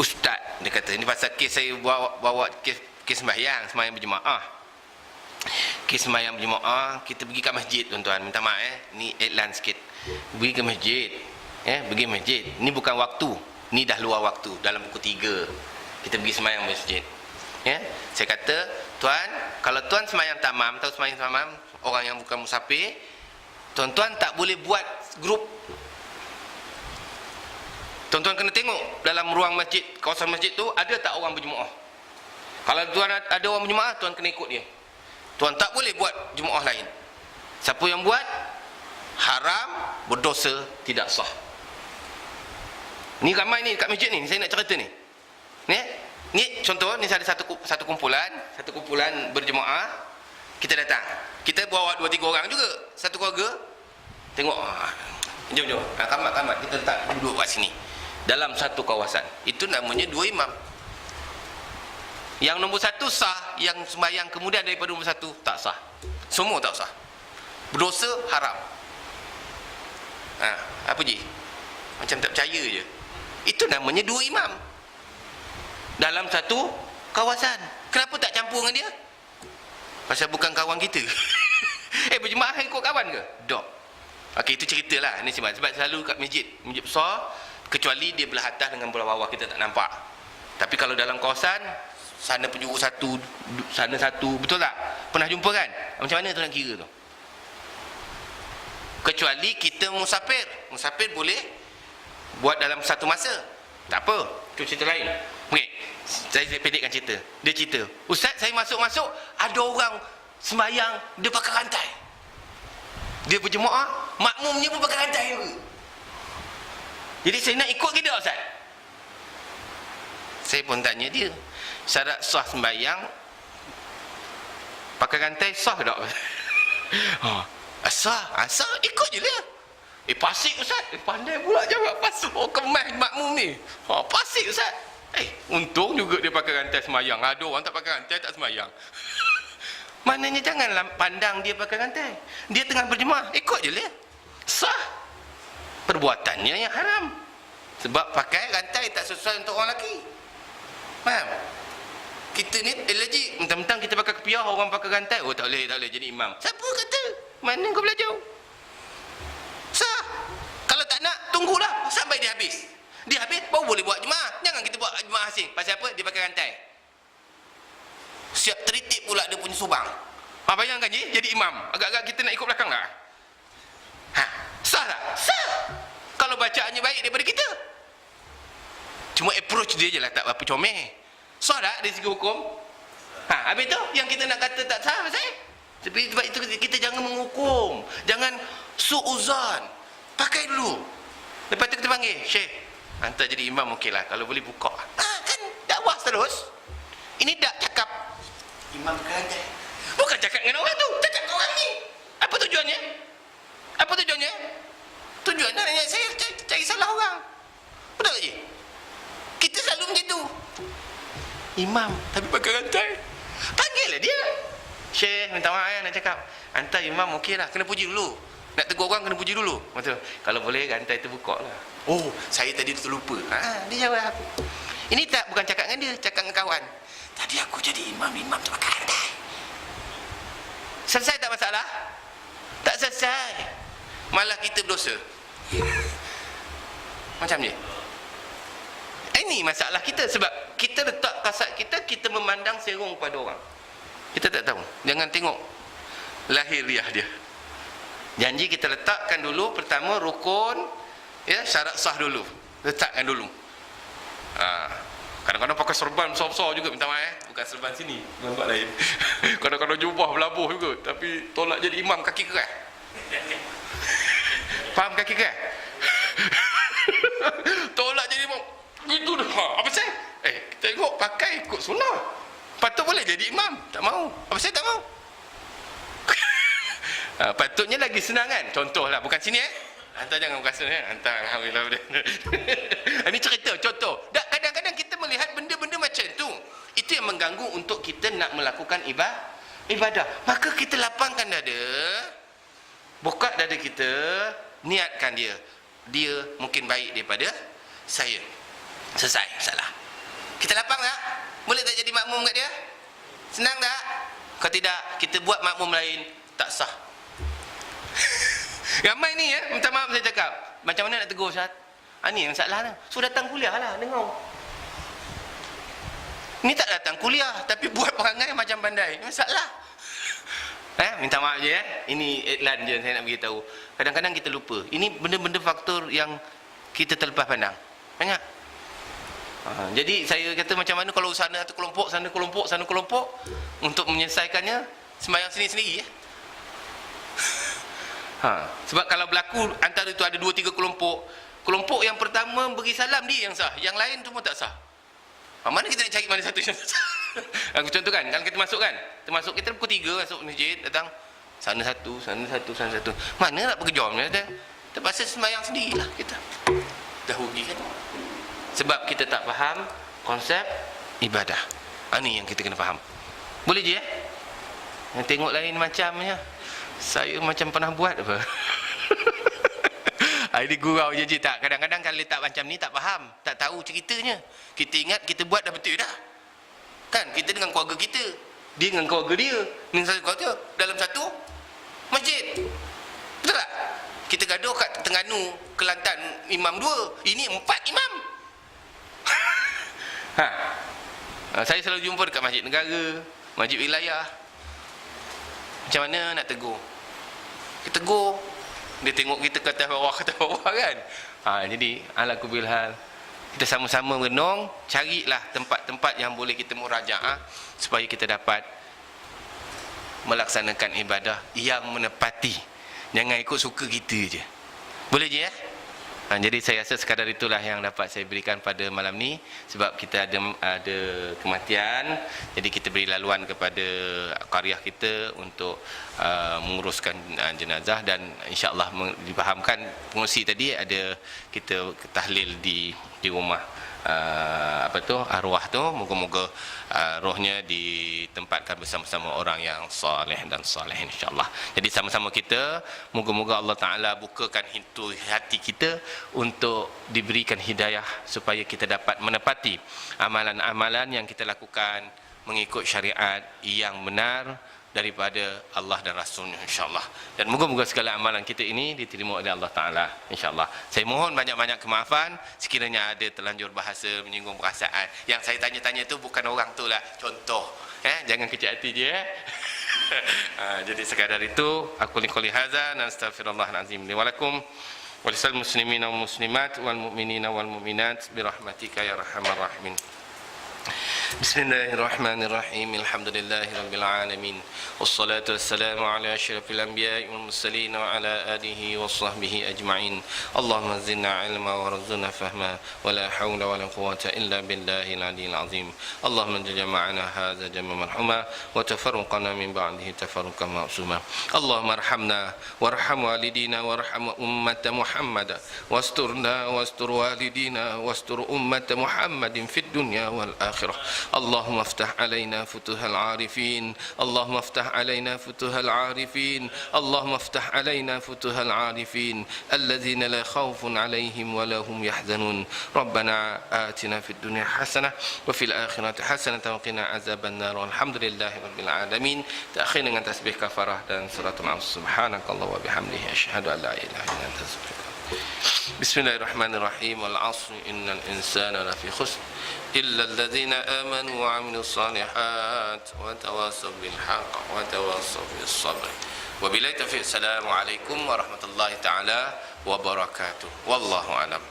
Ustaz, dia kata ini pasal kes saya bawa kes sembahyang berjemaah. Kes sembahyang berjemaah, kita pergi ke masjid tuan-tuan. Minta maaf ni iklan sikit. Pergi ke masjid. Pergi masjid. Ni bukan waktu. Ni dah luar waktu, dalam pukul 3 kita pergi sembahyang masjid. Saya kata, tuan, kalau tuan sembahyang tamam, tahu sembahyang tamam, orang yang bukan musafir, tuan-tuan tak boleh buat grup. Tuan-tuan kena tengok dalam ruang masjid, kawasan masjid tu ada tak orang berjemaah. Kalau tuan ada orang berjemaah, tuan kena ikut dia. Tuan tak boleh buat jemaah lain. Siapa yang buat haram, berdosa, tidak sah. Ni ramai ni kat masjid ni, saya nak cerita ni. Ni contoh, ni ada satu kumpulan berjemaah. Kita datang. Kita bawa 2-3 orang juga, satu keluarga. Tengok, jom. Kamat kita letak duduk kat sini. Dalam satu kawasan. Itu namanya 2 imam. Yang nombor 1 sah, yang sembahyang kemudian daripada nombor 1 tak sah. Semua tak sah. Berdosa, haram. Apa je? Macam tak percaya je. Itu namanya 2 imam dalam satu kawasan. Kenapa tak campur dengan dia? Pasal bukan kawan kita. Berjemaah ikut kawan ke? Tak. Okey, itu ceritalah. Ini sebab selalu kat masjid besar, kecuali dia belah atas dengan belah bawah, kita tak nampak. Tapi kalau dalam kawasan, sana penjuru satu, sana satu, betul tak? Pernah jumpa kan? Macam mana tu nak kira tu? Kecuali kita musafir boleh buat dalam satu masa. Tak apa, itu cerita lain. Okey, saya pendekkan cerita. Dia cerita, Ustaz, saya masuk ada orang sembahyang dia pakai rantai. Dia berjemaah, makmumnya pun pakai rantai juga. Jadi saya nak ikut ke tak, Ustaz? Saya pun tanya dia, syarat sah sembahyang pakai rantai sah tak? Sah, ikut je dia. Pasik Ustaz. Pandai pula jawab pasik. Kemas makmum ni. Pasik Ustaz. Untung juga dia pakai rantai semayang. Ada orang tak pakai rantai tak semayang. Maknanya janganlah pandang dia pakai rantai. Dia tengah berjemaah, ikut je dia. Sah. Perbuatannya yang haram. Sebab pakai rantai tak sesuai untuk orang lelaki. Faham? Kita ni allergic. Mentang-mentang kita pakai kepiah, orang pakai rantai, tak boleh jadi imam. Siapa kata? Mana kau belajar? Sah. Kalau tak nak, tunggulah sampai dia habis. Dia habis, baru boleh buat jemaah. Jangan kita buat jemaah asing. Pasal apa? Dia pakai rantai. Siap teritik pula dia punya subang. Bayangkan je, jadi imam. Agak-agak kita nak ikut belakang tak? Sah tak? Sah. Kalau bacaannya baik daripada kita. Cuma approach dia je lah tak apa comel. Sah tak dari segi hukum? Habis tu, yang kita nak kata tak sah, pasal? Sebab itu kita jangan menghukum. Jangan su'uzan. Pakai dulu. Lepas tu kita panggil, Syekh, hantar jadi imam okeylah. Kalau boleh buka. Kan dakwah terus. Ini tak cakap imam kerajaan. Bukan cakap dengan orang tu, cakap dengan orang ni. Apa tujuannya? Tujuannya saya cari salah orang. Betul tak je? Kita selalu macam tu. Imam tapi pakai rantai. Panggillah dia. Syekh, minta maaf nak cakap. Hantar imam okeylah, kena puji dulu. Nak tegur orang kena puji dulu. Betul. Kalau boleh rantai tu buka lah. Saya tadi terlupa. Dia jawab. Ini tak bukan cakap dengan dia, cakap dengan kawan. Tadi aku jadi imam tu pakai rantai. Selesai tak masalah? Tak selesai. Malah kita berdosa. Macam ni. Ini masalah kita. Sebab kita letak kasat kita memandang serong pada orang. Kita tak tahu. Jangan tengok lahiriah dia. Janji kita letakkan dulu. Pertama rukun, syarat sah dulu. Letakkan dulu. Kadang-kadang pakai serban besar-besar juga, minta maaf. Bukan serban sini, nampak lain. Kadang-kadang jubah berlabuh juga, tapi tolak jadi imam kaki keras. Faham kaki keras? Tolak jadi imam gitu dah. Apa saya? Tengok pakai ikut sunnah. Lepas tu boleh jadi imam. Tak mau. Apa saya tak mau? Patutnya lagi senang kan? Contohlah, bukan sini Hantar jangan berasa hantar alhamdulillah. Ini cerita contoh. Kadang-kadang kita melihat benda-benda macam tu. Itu yang mengganggu untuk kita nak melakukan ibadah. Maka kita lapangkan dada, buka dada kita, niatkan dia. Dia mungkin baik daripada saya. Selesai masalah. Kita lapang tak? Boleh tak jadi makmum kat dia? Senang tak? Kalau tidak, kita buat makmum lain, tak sah. Ramai ni minta maaf saya cakap. Macam mana nak tegur Ustaz? Ni masalah lah. So datang kuliah lah, dengar. Ni tak datang kuliah, tapi buat perangai macam pandai. Masalah. Minta maaf je Ini iklan je saya nak beritahu. Kadang-kadang kita lupa. Ini benda-benda faktor yang kita terlepas pandang. Banyak. Jadi saya kata macam mana kalau sana satu kelompok, sana kelompok untuk menyelesaikannya, sembahyang sendiri-sendiri Sebab kalau berlaku antara itu ada 2-3 kelompok yang pertama beri salam, dia yang sah, yang lain semua tak sah. Mana kita nak cari mana satu yang sah? Aku contohkan, kalau kita masuk kita pukul 3 masuk masjid, datang sana satu. Mana nak berkejam dia? Terpaksa sembahyang sendirilah kita. Dah rugi kan? Sebab kita tak faham konsep ibadah. Ini yang kita kena faham. Boleh je Yang tengok lain macamnya. Saya macam pernah buat apa? Ini gurau je tak. Kadang-kadang kalau letak macam ni tak faham, tak tahu ceritanya. Kita ingat kita buat dah betul dah. Kan kita dengan keluarga kita, dia dengan keluarga dia, dengan satu keluarga dalam satu masjid. Betul tak? Kita gaduh kat Terengganu, Kelantan imam 2, ini 4 imam. Saya selalu jumpa dekat masjid negara, masjid wilayah. Macam mana nak tegur? Kita tegur, dia tengok kita kata bawah kan. Jadi ala kubil hal, kita sama-sama renung, carilah tempat-tempat yang boleh kita murajaah supaya kita dapat melaksanakan ibadah yang menepati. Jangan ikut suka kita je. Boleh je jadi saya rasa sekadar itulah yang dapat saya berikan pada malam ni. Sebab kita ada kematian, jadi kita beri laluan kepada qaryah kita untuk menguruskan jenazah. Dan insyaAllah dipahamkan pengurusi tadi ada kita tahlil di rumah arwah tu. Moga-moga rohnya ditempatkan bersama-sama orang yang soleh dan soleh insyaAllah. Jadi sama-sama kita, moga-moga Allah Ta'ala bukakan pintu hati kita untuk diberikan hidayah supaya kita dapat menepati amalan-amalan yang kita lakukan mengikut syariat yang benar daripada Allah dan Rasulnya insyaAllah. Dan moga-moga segala amalan kita ini diterima oleh Allah Ta'ala insyaAllah. Saya mohon banyak-banyak kemaafan sekiranya ada terlanjur bahasa menyinggung perasaan. Yang saya tanya-tanya tu bukan orang tu lah, contoh. Jangan kecil hati je jadi sekadar itu, aku liqouli hadza dan astaghfirullahalazim li wa lakum wa lisal muslimina wal muslimat wal mu'minina wal mu'minat bi rahmatika ya arhamar rahimin. Bismillahirrahmanirrahim. Alhamdulillahi rabbil alamin. Wassalatu wassalamu ala asyrafil anbiya'i wal mursalin wa ala alihi wa sahbihi ajma'in. Allahumma zidna ilma wa rzuqna fahma wa la hawla wa la quwwata illa billahil aliyyil azim. Allahumma jama'na hadza jam'an marhuma wa tafarraqna min ba'dihi tafarruqan ma'suma. Allahumma arhamna warham walidina warham ummat Muhammad wasturna wastur walidina wastur ummat Muhammadin fid dunya wal akhirah. اللهم افتح علينا فتوح العارفين اللهم افتح علينا فتوح العارفين اللهم افتح علينا فتوح العارفين الذين لا خوف عليهم ولا هم يحزنون ربنا آتنا في الدنيا حسنة وفي الآخرة حسنة وقنا عذاب النار والحمد لله رب العالمين. تأخير dengan tasbih kafarah dan suratul Al-Asr. Subhanakallah wa bihamdihi asyhadu an la ilaha illa anta astaghfiruka. Bismillahirrahmanirrahim. Wal 'asri innal insana lafi khusr إلا الذين آمنوا وعملوا الصالحات وتواصوا بالحق وتواصوا بالصبر وبالله التوفيق. السلام عليكم ورحمة الله تعالى وبركاته والله أعلم.